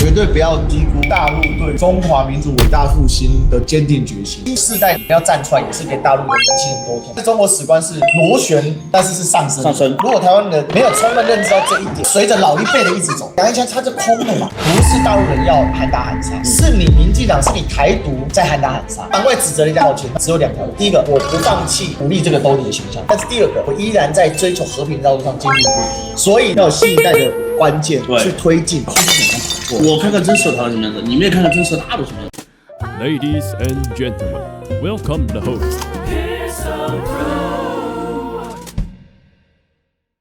绝对不要低估大陆对中华民族伟大复兴的坚定决心。新世代要站出来，也是跟大陆的年轻人沟通。中国史观是螺旋，但是是上升。如果台湾人没有充分认知到这一点，随着老一辈的一直走，讲一下它就空了嘛。不是大陆人要喊打喊杀，是你民进党，是你台独在喊打喊杀。反过来指责人家道歉，只有两条路：第一个，我不放弃武力这个兜底的选项；但是第二个，我依然在追求和平道路上坚定不移。所以要有新一代的关键去推进。我看看真实的台湾什么样子，你们也看看真实的大陆什么样子。Ladies and gentlemen, welcome the host.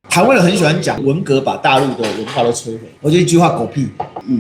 台湾人很喜欢讲文革把大陆的文化都摧毁，我觉得一句话狗屁。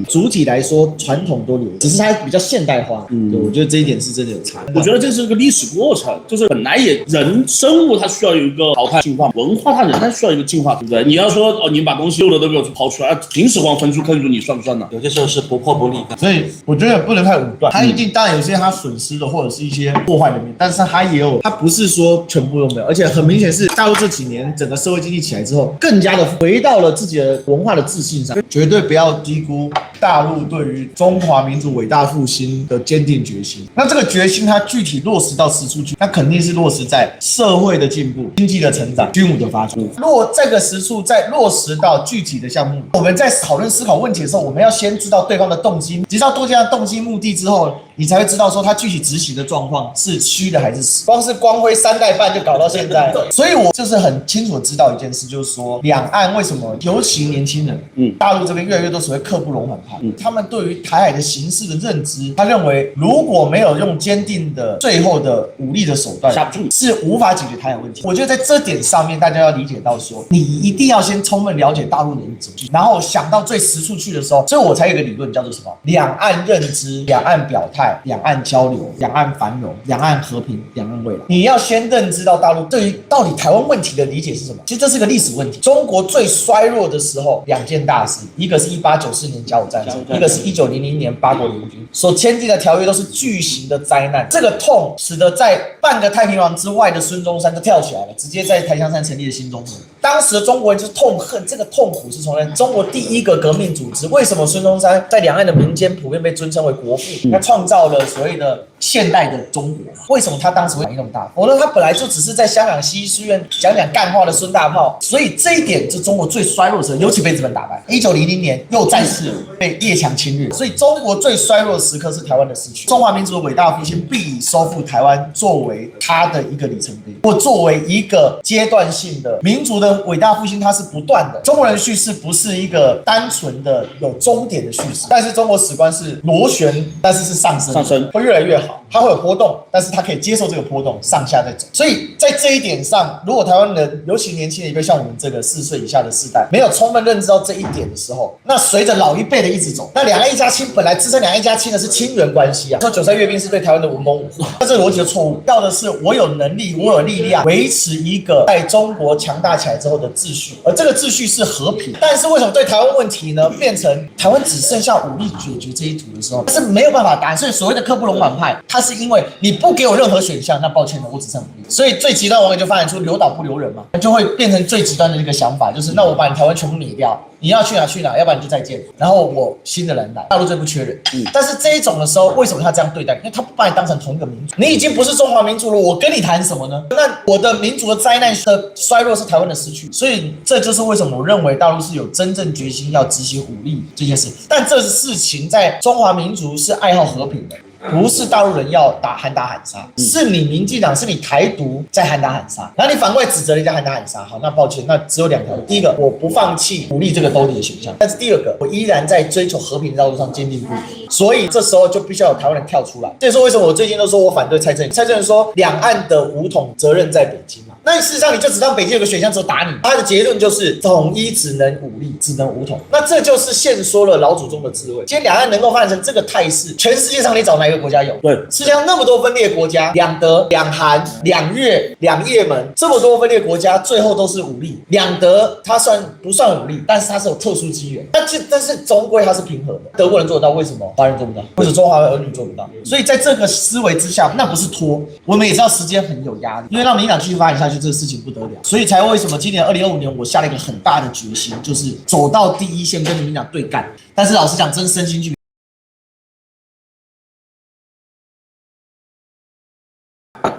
主体来说，传统都留，只是它比较现代化。对，我觉得这一点是真的有差。我觉得这是个历史过程，就是本来人生物它需要有一个淘汰进化，文化它仍然需要一个进化，对不对？你要说你把东西旧的都给我刨出来，秦始皇焚书坑儒，你算不算呢？有些时候是不破不立。所以我觉得不能太武断，它一定当然有些它损失的或者是一些破坏的面，但是它也有，它不是说全部都没有，而且很明显是大陆这几年整个社会经济起来之后，更加的回到了自己的文化的自信上，绝对不要低估大陆对于中华民族伟大复兴的坚定决心。那这个决心它具体落实到实处去，那肯定是落实在社会的进步、经济的成长、军武的发展。如果这个实处再落实到具体的项目，我们在讨论思考问题的时候，我们要先知道对方的动机，知道对方的动机目的之后，你才会知道说他具体执行的状况是虚的还是实。光是光辉3代半就搞到现在，所以我就是很清楚的知道一件事，就是说两岸为什么尤其年轻人，大陆这边越来越多所谓刻不容缓派，他们对于台海的形势的认知，他认为如果没有用坚定的最后的武力的手段，是无法解决台海问题。我觉得在这点上面，大家要理解到说，你一定要先充分了解大陆的影子，然后想到最实处去的时候，所以我才有一个理论叫做什么？两岸认知、两岸表态、两岸交流、两岸繁荣、两岸和平、两岸未来。你要先认知到大陆对于到底台湾问题的理解是什么？其实这是个历史问题。中国最衰弱的时候，两件大事，一个是1894年甲午战争，一个是1900年八国联军所签订的条约都是巨型的灾难。这个痛使得在半个太平洋之外的孙中山就跳起来了，直接在檀香山成立了新中国。当时的中国人就是痛恨这个痛苦，是从中国第一个革命组织。为什么孙中山在两岸的民间普遍被尊称为国父？他创造了所谓的现代的中国。为什么他当时会反应那么大？我说他本来就只是在香港西医书院讲干话的孙大炮，所以这一点是中国最衰弱的时候，尤其被日本打败。1900年又再次被列强侵略，所以中国最衰弱的时刻是台湾的失去。中华民族的伟大复兴必以收复台湾作为它的一个里程碑，或作为一个阶段性的民族的伟大复兴，它是不断的。中国人叙事不是一个单纯的有终点的叙事，但是中国史观是螺旋，但是是上升，会越来越好。它会有波动，但是它可以接受这个波动，上下在走。所以在这一点上，如果台湾人，尤其年轻人，一个像我们这个4岁以下的世代，没有充分认知到这一点的时候，那随着老一辈的一直走，那两岸一家亲本来支撑两岸一家亲的是亲缘关系啊。说9·3阅兵是对台湾的文攻武吓，那这个逻辑的错误。要的是我有能力，我有力量维持一个在中国强大起来之后的秩序，而这个秩序是和平。但是为什么对台湾问题呢，变成台湾只剩下武力解决这一途的时候，是没有办法答案。所以所谓的刻不容缓派，它是因为你不给我任何选项，那抱歉了，我只剩武力。所以最极端网友就发展出留岛不留人嘛，就会变成最极端的一个想法，就是那我把你台湾全部灭掉，你要去哪去哪，要不然你就再见。然后我新的人来，大陆最不缺人。但是这一种的时候，为什么他这样对待？因为他不把你当成同一个民族，你已经不是中华民族了，我跟你谈什么呢？那我的民族的灾难的衰弱是台湾的失去，所以这就是为什么我认为大陆是有真正决心要执行武力这件事。但这事情在中华民族是爱好和平的。不是大陆人要喊打喊杀，是你民进党，是你台独在喊打喊杀，然后你反过来指责人家喊打喊杀。好，那抱歉，那只有两条路：第一个，我不放弃武力这个兜底的选项；但是第二个，我依然在追求和平道路上坚定不移。所以这时候就必须要有台湾人跳出来。这也是为什么我最近都说我反对蔡正元。蔡正元说两岸的武统责任在北京嘛，那事实上你就只当北京有个选项只有打你，他的结论就是统一只能武力，只能武统。那这就是限缩了老祖宗的智慧。今天两岸能够发展成这个态势，全世界上你找哪一个国家有？对，世界上那么多分裂国家，两德、两韩、两越、两也门，这么多分裂国家，最后都是武力。两德它不算武力，但是它是有特殊机缘。但是总归它是平和的。德国人做得到，为什么？华人做不到，或者中华儿女做不到。所以在这个思维之下，那不是拖，我们也知道时间很有压力，因为让民进党继续发展下去，这个事情不得了。所以才为什么今年2025年我下了一个很大的决心，就是走到第一线跟民进党对干。但是老实讲，真身心俱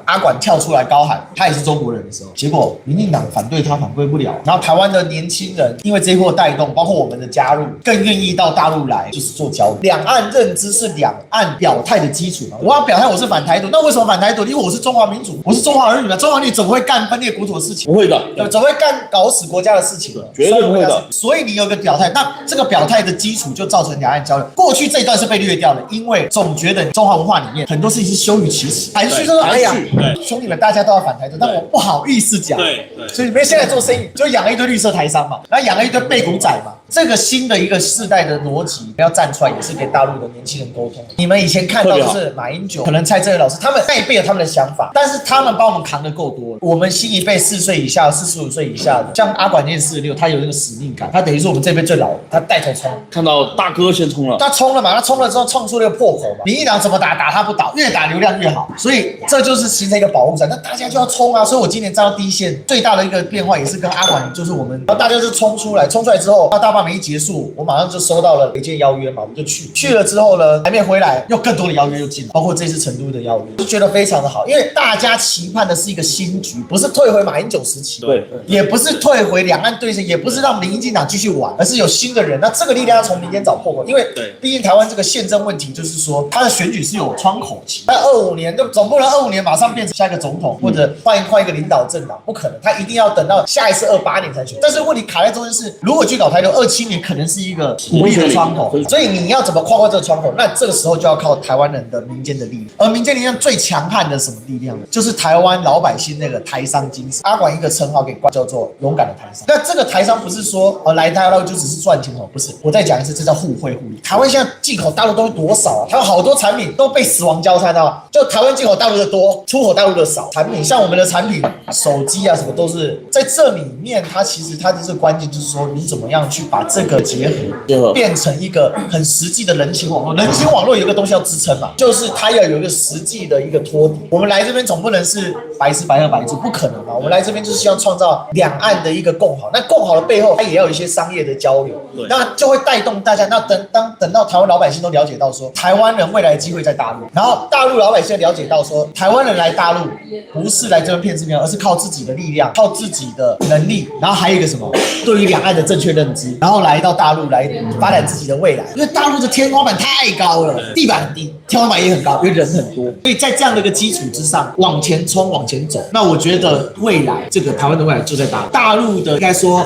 阿管跳出来高喊他也是中国人的时候，结果民进党反对他反对不了，然后台湾的年轻人因为这一波带动，包括我们的加入，更愿意到大陆来就是做交流。两岸认知是两岸表态的基础嘛，我要表态我是反台独，那为什么反台独？因为我是中华民族，我是中华儿女嘛，中华儿女怎么会干分裂国土的事情？不会的，怎么会干搞死国家的事情？绝对不会的。所以你有个表态，那这个表态的基础就造成两岸交流。过去这一段是被略掉的，因为总觉得中华文化里面很多事情是羞于启齿，含蓄说哎呀，兄弟们大家都要反台独，但我不好意思讲。对，所以你们现在做生意就养了一堆绿色台商嘛，然后养了一堆背骨仔嘛。这个新的一个世代的逻辑要站出来，也是给大陆的年轻人沟通。你们以前看到的是马英九，可能蔡正元老师，他们那一辈有他们的想法，但是他们把我们扛得够多了。我们新一辈4岁以下、45岁以下的，像阿管念46，他有那个使命感，他等于是我们这辈最老的，他带头冲。看到大哥先冲了，他冲了嘛，他冲了之后冲出那个破口嘛。民进党怎么打他不倒，越打流量越好，所以这就是形成一个保护伞。那大家就要冲啊！所以我今年站到第一线，最大的一个变化也是跟阿管，就是我们，然后大家就冲出来之后，到大罢免一结束，我马上就收到了一件邀约嘛，我们就去了之后呢，还没回来，又更多的邀约又进来，包括这次成都的邀约，就觉得非常的好，因为大家期盼的是一个新局，不是退回马英九时期，对，也不是退回两岸对峙，也不是让民进党继续玩，而是有新的人。那这个力量要从民间找破口，因为毕竟台湾这个宪政问题，就是说他的选举是有窗口期，那25年就总不能25年马上变成下一个总统，或者换一个领导政党，不可能，他一定要等到下一次28年才选。但是问题卡在中间是，如果去搞台独，27年可能是一个无力的窗口，所以你要怎么跨过这个窗口？那这个时候就要靠台湾人的民间的力量，而民间力量最强悍的什么力量呢？就是台湾老百姓那个台商精神。阿管一个称号给叫做勇敢的台商。那这个台商不是说来大陆就只是赚钱哦，不是。我再讲一次，这叫互惠互利。台湾现在进口大陆东西多少啊？它有好多产品都被死亡交叉到，就台湾进口大陆的多，出口大陆的少。产品像我们的产品，手机啊什么都是在这里面，它其实它就是关键，就是说你怎么样去把这个结合变成一个很实际的人情网络。人情网络有一个东西要支撑嘛，就是它要有一个实际的一个托底。我们来这边总不能是白吃白喝白住，不可能嘛。我们来这边就是希望创造两岸的一个共好。那共好的背后，它也要有一些商业的交流，那就会带动大家。那等到台湾老百姓都了解到说，台湾人未来的机会在大陆，然后大陆老百姓了解到说，台湾人来大陆不是来这边骗吃骗喝，而是靠自己的力量，靠自己的能力，然后还有一个什么，对于两岸的正确认知，然后来到大陆来发展自己的未来。因为大陆的天花板太高了，地板很低，天花板也很高，因为人很多，所以在这样的一个基础之上往前冲往前走。那我觉得未来这个台湾的未来就在大陆，大陆的应该说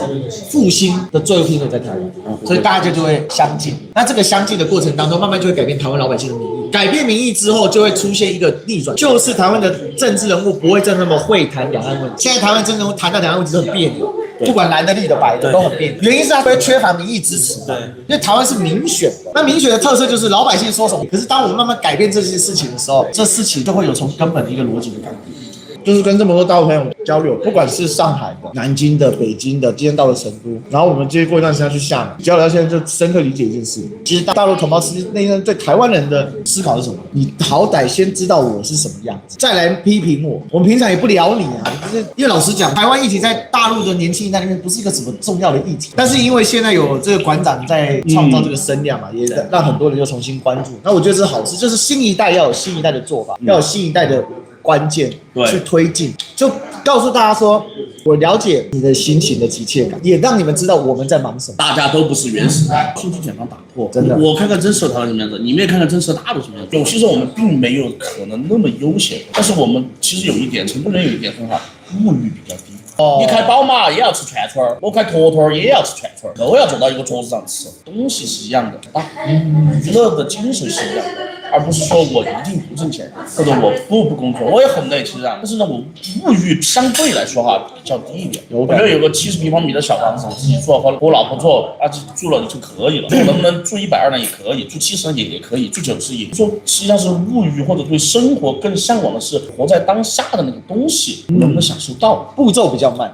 复兴的最后一天在台湾，所以大家就会相近。那这个相近的过程当中，慢慢就会改变台湾老百姓的民意，改变民意之后，就会出现一个逆转，就是台湾的政治人物不会再那么会谈两岸问题。现在台湾真正谈到两岸问题都很别扭，不管蓝的、绿的、白的都很别扭。原因是它会缺乏民意支持，因为台湾是民选，那民选的特色就是老百姓说什么。可是当我们慢慢改变这些事情的时候，这事情就会有从根本的一个逻辑的改变。就是跟这么多大陆朋友交流，不管是上海的、南京的、北京的，今天到了成都，然后我们接过一段时间去厦门交流，现在就深刻理解一件事：其实大陆同胞其实那天对台湾人的思考是什么？你好歹先知道我是什么样子，再来批评我。我们平常也不聊你啊，就是因为老实讲，台湾议题在大陆的年轻一代里面不是一个什么重要的议题，但是因为现在有这个馆长在创造这个声量嘛，也让很多人又重新关注。那我觉得这是好事，就是新一代要有新一代的做法，要有新一代的关键去推进，就告诉大家说，我了解你的心情的急切感，也让你们知道我们在忙什么。大家都不是原始的，数据简方打破。真的，我看看真实的台湾什么样子，你们也看看真实的大陆什么样子。有些时候我们并没有可能那么悠闲，但是我们其实有一点，成都人有一点很好，物欲比较低。你开宝马也要吃串串，我开坨坨也要吃串串，都要坐到一个桌子上吃，东西是一样的啊，娱乐的精神是一样的。而不是说我一定不挣钱，或者我不工作，我也很累，其实但是呢，我物欲相对来说比较低一点。我觉得有个70平方米的小房子，自己住和我老婆住住了就可以了。能不能住120呢？也可以，住70呢也可以，住90也。说实际上是物欲或者对生活更向往的是活在当下的那个东西，能不能享受到？步骤比较慢，